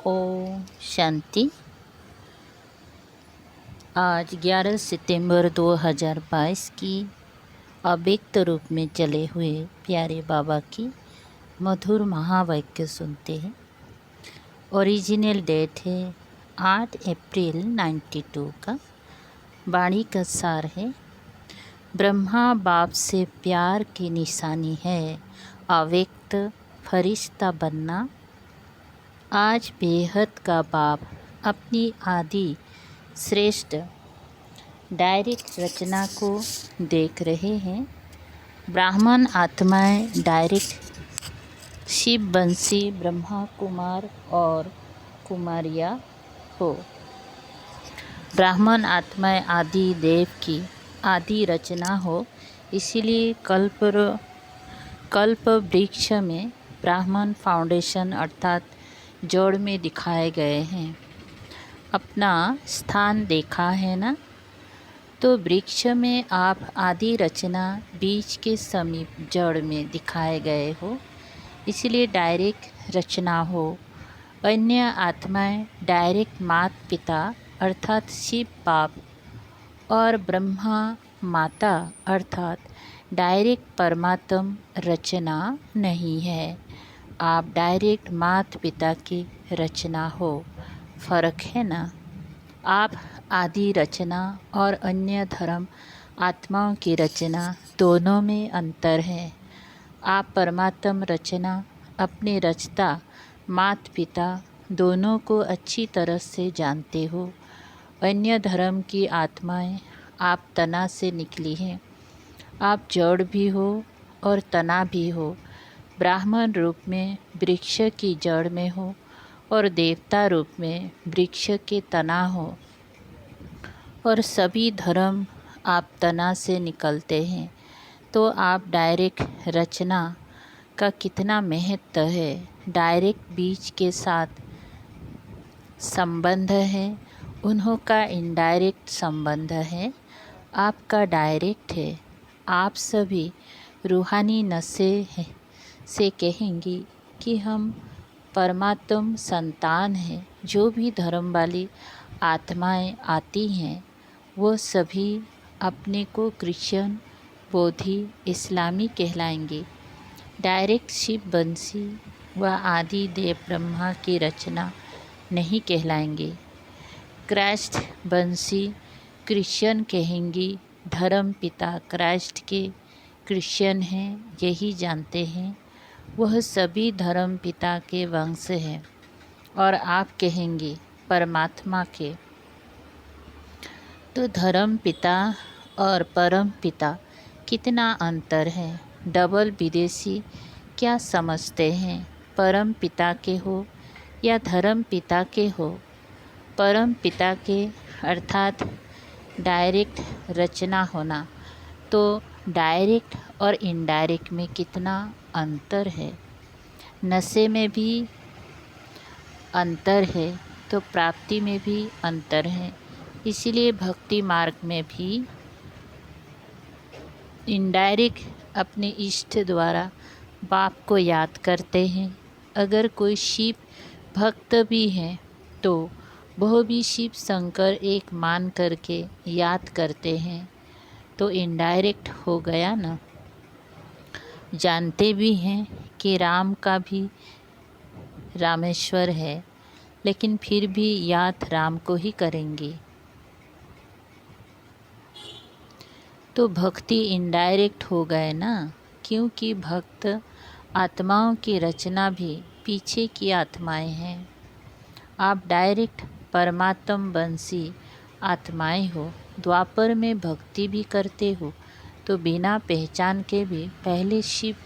ओम शांति। आज 11 सितंबर 2022 की अव्यक्त रूप में चले हुए प्यारे बाबा की मधुर महावाक्य सुनते हैं। ओरिजिनल डेट है 8 अप्रैल 92 का। वाणी का सार है, ब्रह्मा बाप से प्यार की निशानी है अव्यक्त फरिश्ता बनना। आज बेहद का बाप अपनी आदि श्रेष्ठ डायरेक्ट रचना को देख रहे हैं। ब्राह्मण आत्माएं डायरेक्ट शिव बंसी ब्रह्मा कुमार और कुमारिया हो। ब्राह्मण आत्माएं आदि देव की आदि रचना हो, इसीलिए कल्प वृक्ष में ब्राह्मण फाउंडेशन अर्थात जड़ में दिखाए गए हैं। अपना स्थान देखा है ना। तो वृक्ष में आप आदि रचना बीज के समीप जड़ में दिखाए गए हो, इसलिए डायरेक्ट रचना हो। अन्य आत्माएं डायरेक्ट माता पिता अर्थात शिव बाप और ब्रह्मा माता अर्थात डायरेक्ट परमात्म रचना नहीं है। आप डायरेक्ट माता पिता की रचना हो। फ़र्क है ना। आप आदि रचना और अन्य धर्म आत्माओं की रचना दोनों में अंतर है। आप परमात्म रचना अपने रचता माता पिता दोनों को अच्छी तरह से जानते हो। अन्य धर्म की आत्माएं आप तना से निकली हैं। आप जड़ भी हो और तना भी हो। ब्राह्मण रूप में वृक्ष की जड़ में हो और देवता रूप में वृक्ष के तना हो। और सभी धर्म आप तना से निकलते हैं। तो आप डायरेक्ट रचना का कितना महत्व है। डायरेक्ट बीज के साथ संबंध है, उन्हों का इनडायरेक्ट संबंध है, आपका डायरेक्ट है। आप सभी रूहानी नशे से कहेंगी कि हम परमात्म संतान हैं। जो भी धर्म वाली आत्माएं आती हैं वो सभी अपने को क्रिश्चियन बौद्धि इस्लामी कहलाएंगे। डायरेक्ट शिव बंसी व आदि देव ब्रह्मा की रचना नहीं कहलाएंगे। क्राइस्ट बंसी क्रिश्चियन कहेंगी। धर्म पिता क्राइस्ट के क्रिश्चियन हैं, यही जानते हैं। वह सभी धर्म पिता के वंश हैं और आप कहेंगे परमात्मा के। तो धर्म पिता और परम पिता कितना अंतर है। डबल विदेशी क्या समझते हैं, परम पिता के हो या धर्म पिता के हो। परम पिता के अर्थात डायरेक्ट रचना होना। तो डायरेक्ट और इनडायरेक्ट में कितना अंतर है। नशे में भी अंतर है तो प्राप्ति में भी अंतर है। इसीलिए भक्ति मार्ग में भी इनडायरेक्ट अपने इष्ट द्वारा बाप को याद करते हैं। अगर कोई शिव भक्त भी है तो वह भी शिव शंकर एक मान करके याद करते हैं। तो इनडायरेक्ट हो गया ना। जानते भी हैं कि राम का भी रामेश्वर है, लेकिन फिर भी याद राम को ही करेंगे। तो भक्ति इनडायरेक्ट हो गए ना, क्योंकि भक्त आत्माओं की रचना भी पीछे की आत्माएं हैं। आप डायरेक्ट परमात्म बंसी आत्माएं हो। द्वापर में भक्ति भी करते हो तो बिना पहचान के भी पहले शिव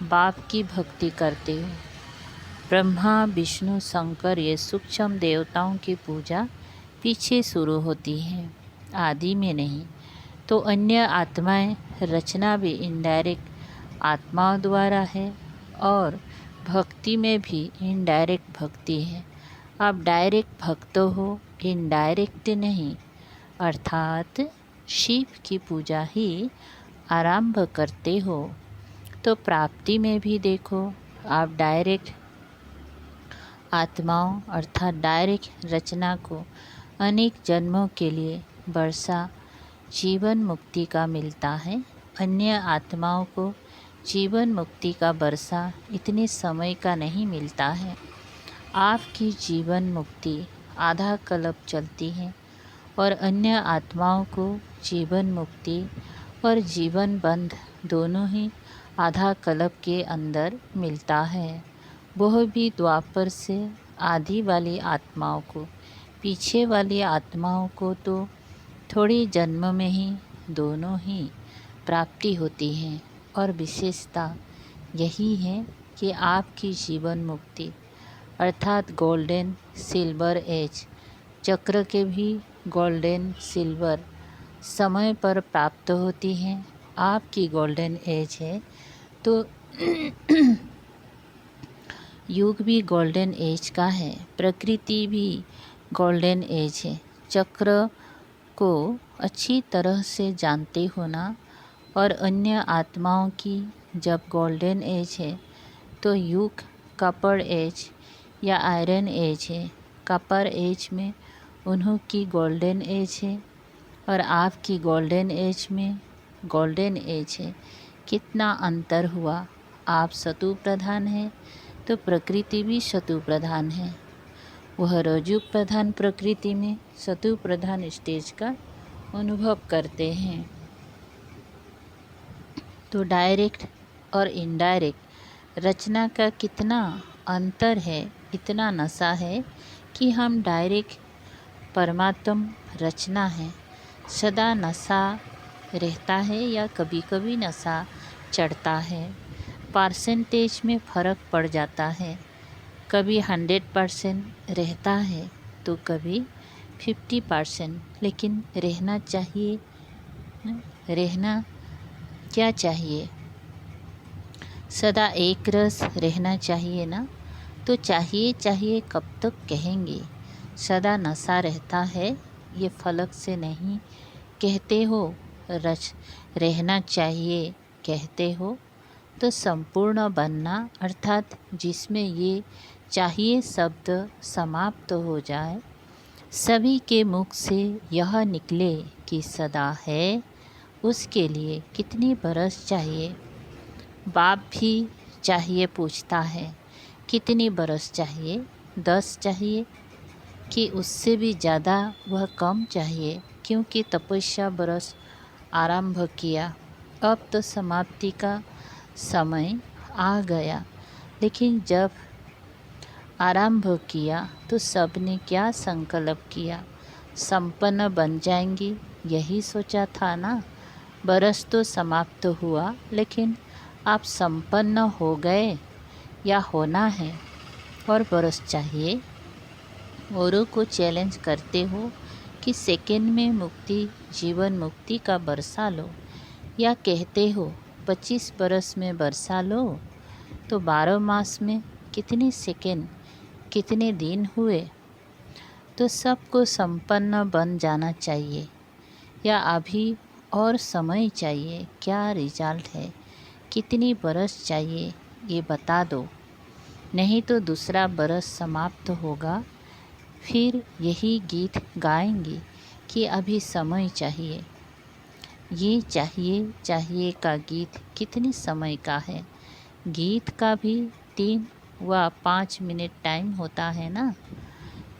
बाप की भक्ति करते हो। ब्रह्मा विष्णु शंकर ये सूक्ष्म देवताओं की पूजा पीछे शुरू होती है, आदि में नहीं। तो अन्य आत्माएं रचना भी इनडायरेक्ट आत्माओं द्वारा है और भक्ति में भी इनडायरेक्ट भक्ति है। आप डायरेक्ट भक्त हो, इनडायरेक्ट नहीं। अर्थात शिव की पूजा ही आरंभ करते हो। तो प्राप्ति में भी देखो, आप डायरेक्ट आत्माओं अर्थात डायरेक्ट रचना को अनेक जन्मों के लिए वर्षा जीवन मुक्ति का मिलता है। अन्य आत्माओं को जीवन मुक्ति का वर्षा इतने समय का नहीं मिलता है। आपकी जीवन मुक्ति आधा कल्प चलती है और अन्य आत्माओं को जीवन मुक्ति और जीवन बंध दोनों ही आधा कल्प के अंदर मिलता है। वह भी द्वापर से आदि वाली आत्माओं को, पीछे वाली आत्माओं को तो थोड़ी जन्म में ही दोनों ही प्राप्ति होती है। और विशेषता यही है कि आपकी जीवन मुक्ति अर्थात गोल्डन सिल्वर एज चक्र के भी गोल्डन सिल्वर समय पर प्राप्त होती है। आपकी गोल्डन एज है तो युग भी गोल्डन एज का है, प्रकृति भी गोल्डन एज है। चक्र को अच्छी तरह से जानते होना और अन्य आत्माओं की जब गोल्डन एज है तो युग कॉपर एज या आयरन एज है। कॉपर एज में उन्हों की गोल्डन एज है और आपकी गोल्डन एज में गोल्डन एज है। कितना अंतर हुआ। आप शत्रु प्रधान हैं तो प्रकृति भी शत्रु प्रधान है। वह रजु प्रधान प्रकृति में शत्रु प्रधान स्टेज का अनुभव करते हैं। तो डायरेक्ट और इनडायरेक्ट रचना का कितना अंतर है, इतना नशा है कि हम डायरेक्ट परमात्म रचना है, सदा नशा रहता है या कभी कभी नशा चढ़ता है। परसेंटेज में फ़र्क पड़ जाता है, कभी 100% रहता है तो कभी 50%। लेकिन रहना चाहिए, रहना क्या चाहिए, सदा एक रस रहना चाहिए ना। तो चाहिए कब तक कहेंगे, सदा नशा रहता है ये फलक से नहीं कहते हो। रहना चाहिए कहते हो तो संपूर्ण बनना अर्थात जिसमें ये चाहिए शब्द समाप्त हो जाए, सभी के मुख से यह निकले कि सदा है, उसके लिए कितनी बरस चाहिए। बाप भी चाहिए पूछता है कितनी बरस चाहिए, 10 चाहिए कि उससे भी ज़्यादा वह कम चाहिए, क्योंकि तपस्या बरस आरंभ किया, अब तो समाप्ति का समय आ गया। लेकिन जब आरंभ किया तो सबने क्या संकल्प किया, संपन्न बन जाएंगी, यही सोचा था ना। बरस तो समाप्त हुआ लेकिन आप संपन्न हो गए या होना है और बरस चाहिए। औरों को चैलेंज करते हो कि सेकंड में मुक्ति जीवन मुक्ति का बरसा लो, या कहते हो 25 बरस में बरसा लो। तो 12 मास में कितने सेकंड कितने दिन हुए। तो सबको संपन्न बन जाना चाहिए या अभी और समय चाहिए, क्या रिजल्ट है, कितनी बरस चाहिए ये बता दो, नहीं तो दूसरा बरस समाप्त होगा। फिर यही गीत गाएंगे कि अभी समय चाहिए। ये चाहिए का गीत कितने समय का है। गीत का भी 3 व 5 मिनट टाइम होता है ना।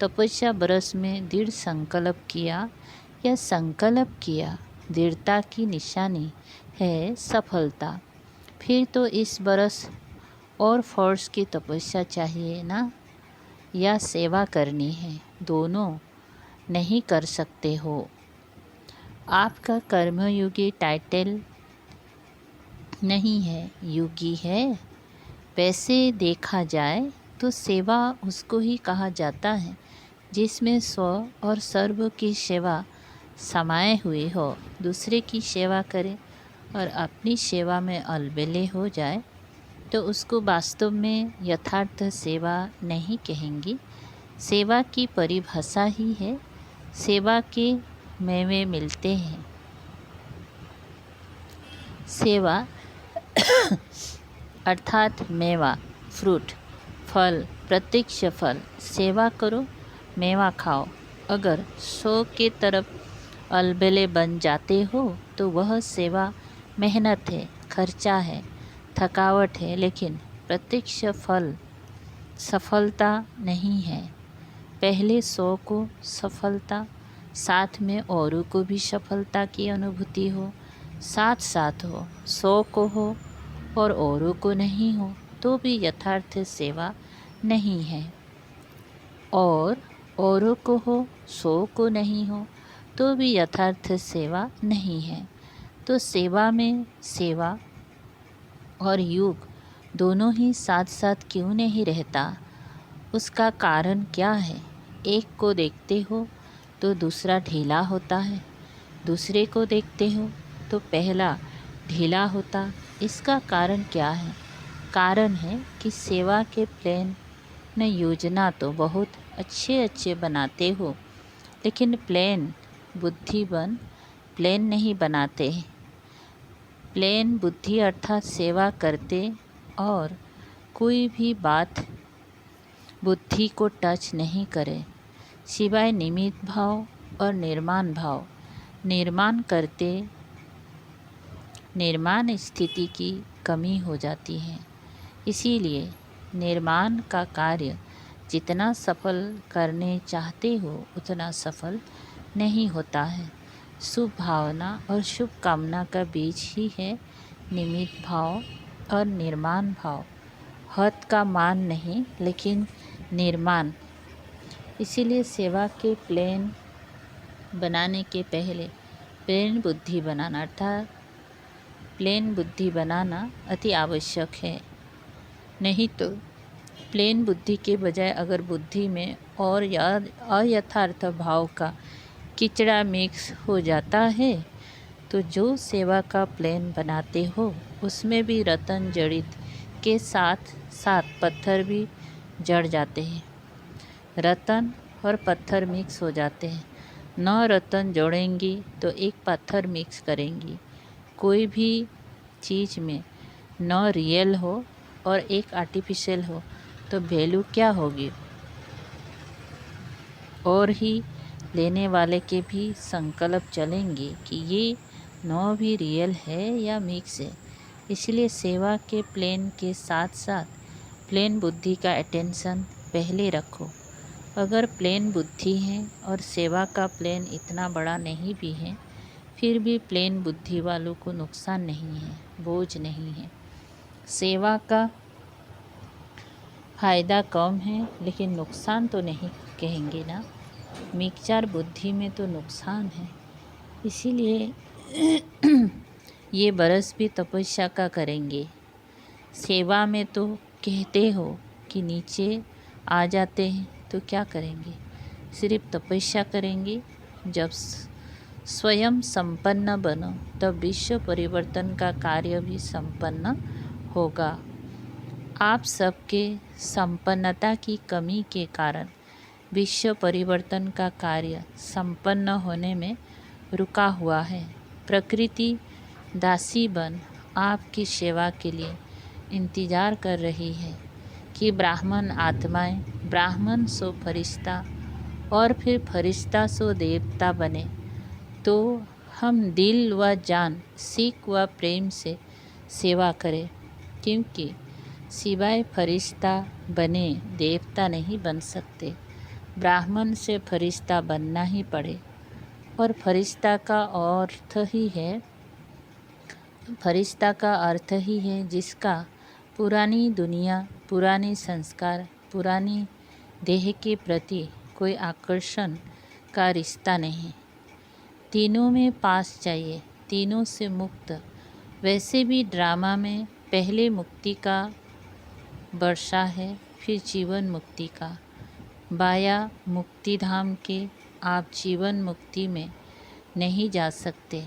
तपस्या बरस में दृढ़ संकल्प किया या संकल्प किया, दृढ़ता की निशानी है सफलता। फिर तो इस बरस और फोर्स की तपस्या चाहिए ना, या सेवा करनी है, दोनों नहीं कर सकते हो। आपका कर्मयोगी टाइटल नहीं है, योगी है। वैसे देखा जाए तो सेवा उसको ही कहा जाता है जिसमें स्व और सर्व की सेवा समाये हुए हो। दूसरे की सेवा करे और अपनी सेवा में अलबेले हो जाए तो उसको वास्तव में यथार्थ सेवा नहीं कहेंगी। सेवा की परिभाषा ही है, सेवा के मेवे मिलते हैं। सेवा अर्थात मेवा, फ्रूट, फल, प्रत्यक्ष फल, सेवा करो, मेवा खाओ। अगर 100 के तरफ अलबेले बन जाते हो तो वह सेवा मेहनत है, खर्चा है, थकावट है, लेकिन प्रत्यक्ष फल सफलता नहीं है। पहले 100 को सफलता, साथ में औरों को भी सफलता की अनुभूति हो, साथ साथ हो। 100 को हो और औरों को नहीं हो तो भी यथार्थ सेवा नहीं है, और औरों को हो 100 को नहीं हो तो भी यथार्थ सेवा नहीं है। तो सेवा में सेवा और योग दोनों ही साथ साथ क्यों नहीं रहता? उसका कारण क्या है? एक को देखते हो तो दूसरा ढीला होता है, दूसरे को देखते हो तो पहला ढीला होता। इसका कारण क्या है? कारण है कि सेवा के प्लान न योजना तो बहुत अच्छे अच्छे बनाते हो, लेकिन बुद्धिमान प्लान नहीं बनाते। प्लान बुद्धि अर्थात सेवा करते और कोई भी बात बुद्धि को टच नहीं करे, सिवाय निमित्त भाव और निर्माण भाव। निर्माण करते निर्माण स्थिति की कमी हो जाती है, इसीलिए निर्माण का कार्य जितना सफल करने चाहते हो उतना सफल नहीं होता है। शुभ भावना और शुभ कामना का बीज ही है निमित्त भाव और निर्माण भाव। हद का मान नहीं, लेकिन निर्माण। इसीलिए सेवा के प्लान बनाने के पहले प्लान बुद्धि बनाना अर्थात प्लान बुद्धि बनाना अति आवश्यक है। नहीं तो प्लेन बुद्धि के बजाय अगर बुद्धि में और अयथार्थ भाव का किचड़ा मिक्स हो जाता है तो जो सेवा का प्लान बनाते हो उसमें भी रतन जड़ित के साथ साथ पत्थर भी जड़ जाते हैं। रतन और पत्थर मिक्स हो जाते हैं। 9 रतन जोड़ेंगी तो एक पत्थर मिक्स करेंगी। कोई भी चीज़ में 9 रियल हो और एक आर्टिफिशियल हो तो वैल्यू क्या होगी? और ही लेने वाले के भी संकल्प चलेंगे कि ये 9 भी रियल है या मिक्स है। इसलिए सेवा के प्लेन के साथ साथ प्लेन बुद्धि का अटेंशन पहले रखो। अगर प्लेन बुद्धि है और सेवा का प्लेन इतना बड़ा नहीं भी है, फिर भी प्लेन बुद्धि वालों को नुकसान नहीं है, बोझ नहीं है। सेवा का फ़ायदा कम है, लेकिन नुकसान तो नहीं कहेंगे ना। मिक्सचर बुद्धि में तो नुकसान है। इसीलिए ये बरस भी तपस्या का करेंगे। सेवा में तो कहते हो कि नीचे आ जाते हैं तो क्या करेंगे? सिर्फ तपस्या करेंगे। जब स्वयं संपन्न बनो तब विश्व परिवर्तन का कार्य भी संपन्न होगा। आप सबके संपन्नता की कमी के कारण विश्व परिवर्तन का कार्य संपन्न होने में रुका हुआ है। प्रकृति दासी बन आपकी सेवा के लिए इंतज़ार कर रही है कि ब्राह्मण आत्माएं, ब्राह्मण सो फरिश्ता और फिर फरिश्ता सो देवता बने, तो हम दिल व जान, सीख व प्रेम से सेवा करें, क्योंकि सिवाय फरिश्ता बने देवता नहीं बन सकते। ब्राह्मण से फरिश्ता बनना ही पड़े। और फरिश्ता का अर्थ ही है जिसका पुरानी दुनिया, पुरानी संस्कार, पुरानी देह के प्रति कोई आकर्षण का रिश्ता नहीं। तीनों में पास चाहिए, तीनों से मुक्त। वैसे भी ड्रामा में पहले मुक्ति का वर्षा है, फिर जीवन मुक्ति का। बाया मुक्तिधाम के आप जीवन मुक्ति में नहीं जा सकते।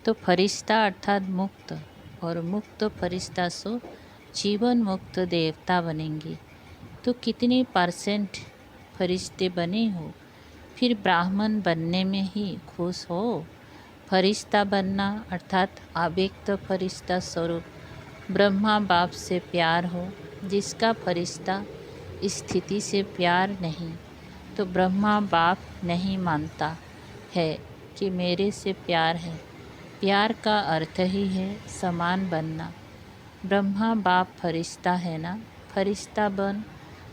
तो फरिश्ता अर्थात मुक्त, और मुक्त फरिश्ता सो जीवन मुक्त देवता बनेंगे। तो कितने % फरिश्ते बने हो, फिर ब्राह्मण बनने में ही खुश हो। फरिश्ता बनना अर्थात अव्यक्त फरिश्ता स्वरूप ब्रह्मा बाप से प्यार हो, जिसका फरिश्ता स्थिति से प्यार नहीं, तो ब्रह्मा बाप नहीं मानता है कि मेरे से प्यार है। प्यार का अर्थ ही है समान बनना। ब्रह्मा बाप फरिश्ता है ना, फरिश्ता बन।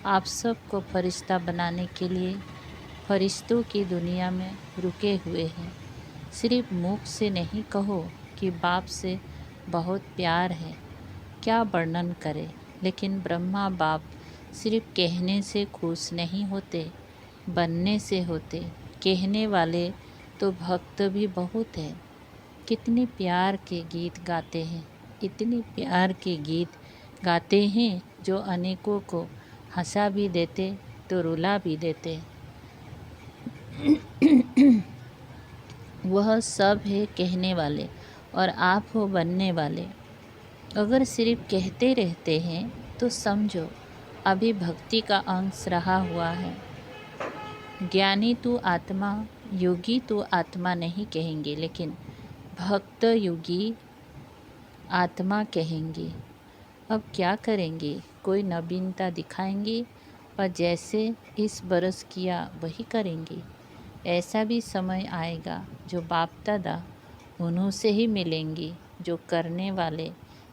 आप सबको फरिश्ता बनाने के लिए फरिश्तों की दुनिया में रुके हुए हैं। सिर्फ मुख से नहीं कहो कि बाप से बहुत प्यार है, क्या वर्णन करें। लेकिन ब्रह्मा बाप सिर्फ कहने से खुश नहीं होते, बनने से होते। कहने वाले तो भक्त भी बहुत हैं। कितने प्यार के गीत गाते हैं, इतने प्यार के गीत गाते हैं जो अनेकों को हंसा भी देते तो रुला भी देते। वह सब है कहने वाले और आप हो बनने वाले। अगर सिर्फ कहते रहते हैं तो समझो अभी भक्ति का अंश रहा हुआ है। ज्ञानी तू आत्मा, योगी तू आत्मा नहीं कहेंगे, लेकिन भक्त योगी आत्मा कहेंगे। अब क्या करेंगे, कोई नवीनता दिखाएंगे और जैसे इस बरस किया वही करेंगे। ऐसा भी समय आएगा जो बाप दादा उन्हों से ही मिलेंगे जो करने वाले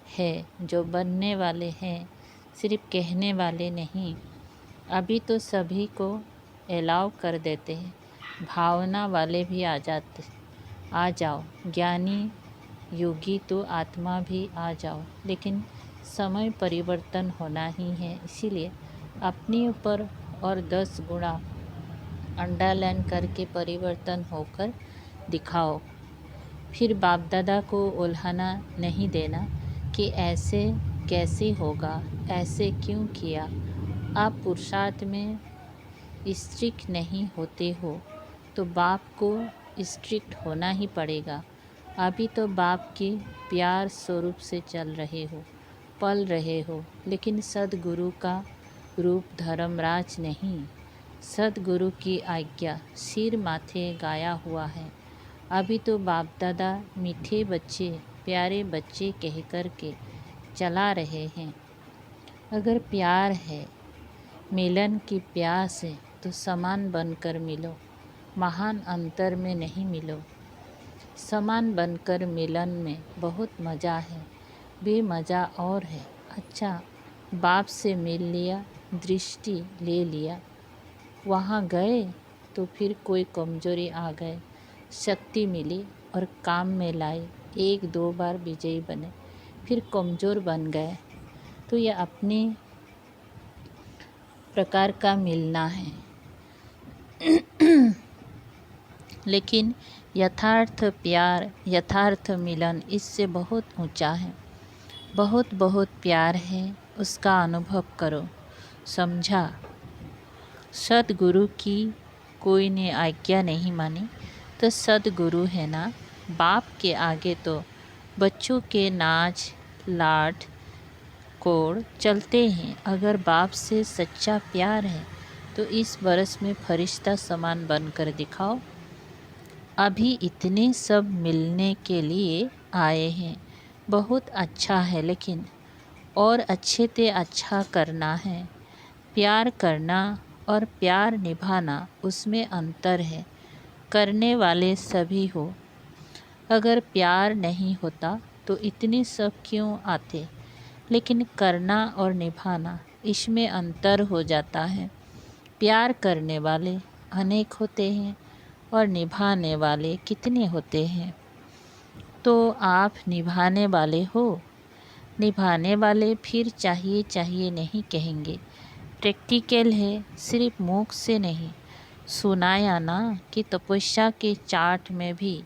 हैं, जो बनने वाले हैं, सिर्फ कहने वाले नहीं। अभी तो सभी को अलाउ कर देते हैं, भावना वाले भी आ जाओ, ज्ञानी योगी तो आत्मा भी आ जाओ। लेकिन समय परिवर्तन होना ही है, इसीलिए अपने ऊपर और 10 गुणा अंडरलाइन करके परिवर्तन होकर दिखाओ। फिर बाप दादा को उल्हाना नहीं देना कि ऐसे कैसे होगा, ऐसे क्यों किया। आप पुरुषार्थ में स्ट्रिक्ट नहीं होते हो तो बाप को स्ट्रिक्ट होना ही पड़ेगा। अभी तो बाप के प्यार स्वरूप से चल रहे हो, पल रहे हो, लेकिन सद्गुरु का रूप धर्मराज नहीं। सद्गुरु की आज्ञा सिर माथे गाया हुआ है। अभी तो बाप दादा मीठे बच्चे, प्यारे बच्चे कह कर के चला रहे हैं। अगर प्यार है, मिलन की प्यास है, तो समान बनकर मिलो, महान अंतर में नहीं मिलो। समान बनकर मिलन में बहुत मज़ा है, बेमज़ा और है। अच्छा, बाप से मिल लिया, दृष्टि ले लिया, वहाँ गए तो फिर कोई कमजोरी आ गए, शक्ति मिली और काम में लाए, 1-2 बार विजयी बने, फिर कमज़ोर बन गए, तो यह अपने प्रकार का मिलना है। लेकिन यथार्थ प्यार, यथार्थ मिलन इससे बहुत ऊंचा है। बहुत बहुत प्यार है, उसका अनुभव करो। समझा? सद्गुरु की कोई ने आज्ञा नहीं मानी तो सद्गुरु है ना। बाप के आगे तो बच्चों के नाच लाड कोड़ चलते हैं। अगर बाप से सच्चा प्यार है तो इस बरस में फरिश्ता समान बनकर दिखाओ। अभी इतने सब मिलने के लिए आए हैं, बहुत अच्छा है, लेकिन और अच्छे से अच्छा करना है। प्यार करना और प्यार निभाना, उसमें अंतर है। करने वाले सभी हो, अगर प्यार नहीं होता तो इतने सब क्यों आते। लेकिन करना और निभाना, इसमें अंतर हो जाता है। प्यार करने वाले अनेक होते हैं और निभाने वाले कितने होते हैं। तो आप निभाने वाले हो। निभाने वाले फिर चाहिए नहीं कहेंगे। प्रैक्टिकल है, सिर्फ मुख से नहीं। सुनाया ना कि तपस्या के चार्ट में भी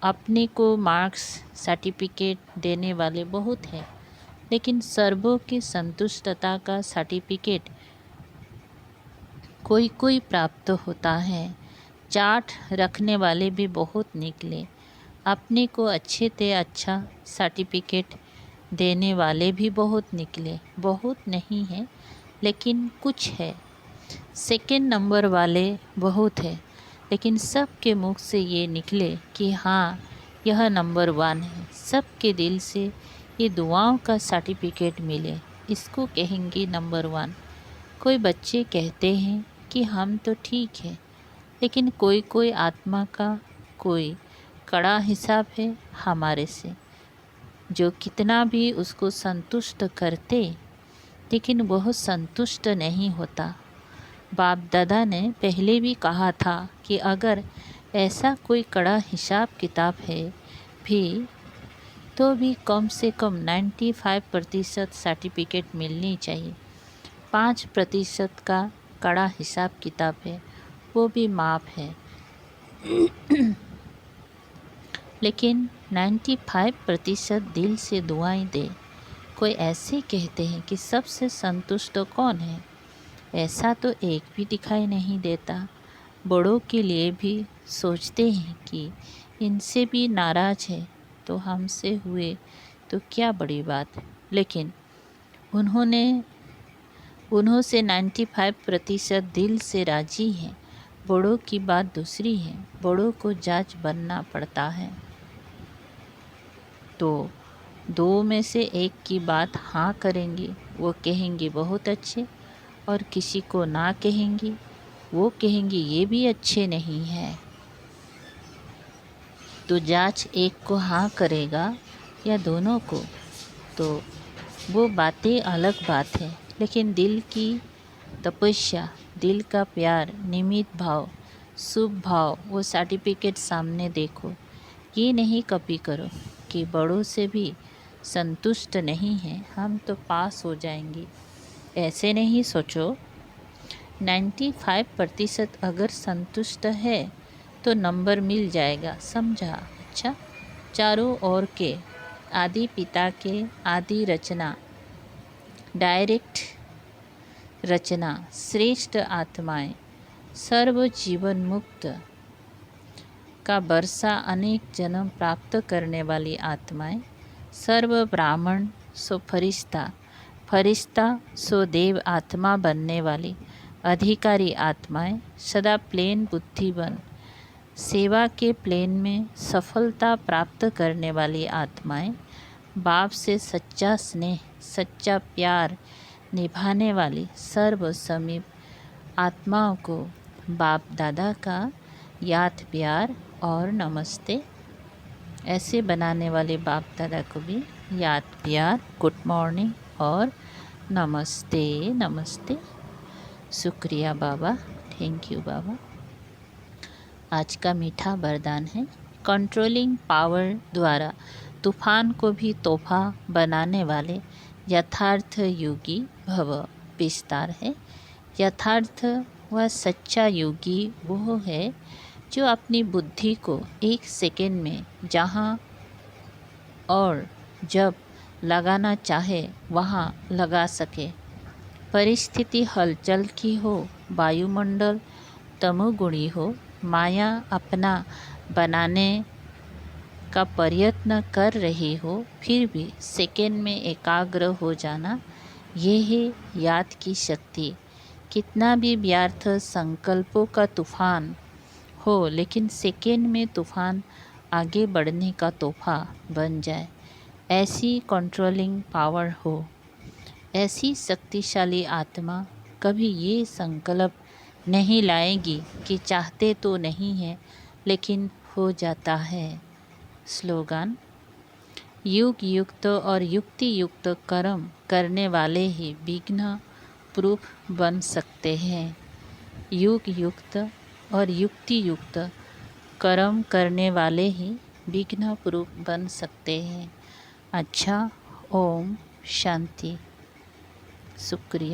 अपने को मार्क्स सर्टिफिकेट देने वाले बहुत हैं, लेकिन सर्वों की संतुष्टता का सर्टिफिकेट कोई कोई प्राप्त होता है। चार्ट रखने वाले भी बहुत निकले, अपने को अच्छे से अच्छा सर्टिफिकेट देने वाले भी बहुत निकले। बहुत नहीं है, लेकिन कुछ है। सेकंड नंबर वाले बहुत है, लेकिन सबके मुख से ये निकले कि हाँ, यह नंबर 1 है। सबके दिल से ये दुआओं का सर्टिफिकेट मिले, इसको कहेंगे नंबर 1। कोई बच्चे कहते हैं कि हम तो ठीक है, लेकिन कोई कोई आत्मा का कोई कड़ा हिसाब है हमारे से, जो कितना भी उसको संतुष्ट करते लेकिन वह संतुष्ट नहीं होता। बाप दादा ने पहले भी कहा था कि अगर ऐसा कोई कड़ा हिसाब किताब है भी तो भी कम से कम 95% सर्टिफिकेट मिलनी चाहिए। 5% का कड़ा हिसाब किताब है, वो भी माफ़ है। लेकिन 95% दिल से दुआएं दे। कोई ऐसे कहते हैं कि सबसे संतुष्ट कौन है? ऐसा तो एक भी दिखाई नहीं देता। बड़ों के लिए भी सोचते हैं कि इनसे भी नाराज़ है तो हमसे हुए तो क्या बड़ी बात, लेकिन उन्हों से 95% दिल से राज़ी हैं। बड़ों की बात दूसरी है, बड़ों को जज बनना पड़ता है। तो 2 में से एक की बात हाँ करेंगे, वो कहेंगे बहुत अच्छे, और किसी को ना कहेंगी, वो कहेंगे ये भी अच्छे नहीं है। तो जज एक को हाँ करेगा या दोनों को, तो वो बातें अलग बात है। लेकिन दिल की तपस्या, दिल का प्यार, निमित भाव, शुभ भाव, वो सर्टिफिकेट सामने देखो। ये नहीं कॉपी करो कि बड़ों से भी संतुष्ट नहीं हैं, हम तो पास हो जाएंगे। ऐसे नहीं सोचो। 95% अगर संतुष्ट है तो नंबर मिल जाएगा, समझा? अच्छा, चारों ओर के आदि पिता के आदि रचना, डायरेक्ट रचना, श्रेष्ठ आत्माएं, सर्व जीवन मुक्त का वर्षा, अनेक जन्म प्राप्त करने वाली आत्माएं, सर्व ब्राह्मण सो फरिश्ता, फरिश्ता सो देव आत्मा बनने वाली अधिकारी आत्माएं, सदा प्लेन बुद्धिवन, सेवा के प्लेन में सफलता प्राप्त करने वाली आत्माएं, बाप से सच्चा स्नेह, सच्चा प्यार निभाने वाली सर्व समीप आत्माओं को बाप दादा का याद प्यार और नमस्ते। ऐसे बनाने वाले बाप दादा को भी याद प्यार, गुड मॉर्निंग और नमस्ते नमस्ते। शुक्रिया बाबा, थैंक यू बाबा। आज का मीठा वरदान है, कंट्रोलिंग पावर द्वारा तूफान को भी तोहफा बनाने वाले यथार्थ योगी भव। विस्तार है, यथार्थ व सच्चा योगी वो है जो अपनी बुद्धि को 1 सेकेंड में जहाँ और जब लगाना चाहे वहाँ लगा सके। परिस्थिति हलचल की हो, वायुमंडल तमोगुणी हो, माया अपना बनाने का प्रयत्न कर रही हो, फिर भी सेकेंड में एकाग्र हो जाना, ये है याद की शक्ति। कितना भी व्यर्थ संकल्पों का तूफान हो, लेकिन सेकेंड में तूफान आगे बढ़ने का तोहफा बन जाए, ऐसी कंट्रोलिंग पावर हो। ऐसी शक्तिशाली आत्मा कभी ये संकल्प नहीं लाएगी कि चाहते तो नहीं है लेकिन हो जाता है। स्लोगन, युग युक्त और युक्ति युक्त कर्म करने वाले ही विघ्न प्रूफ बन सकते हैं। युग युक्त और युक्ति युक्त कर्म करने वाले ही विघ्न प्रूफ बन सकते हैं। अच्छा, ओम शांति। शुक्रिया।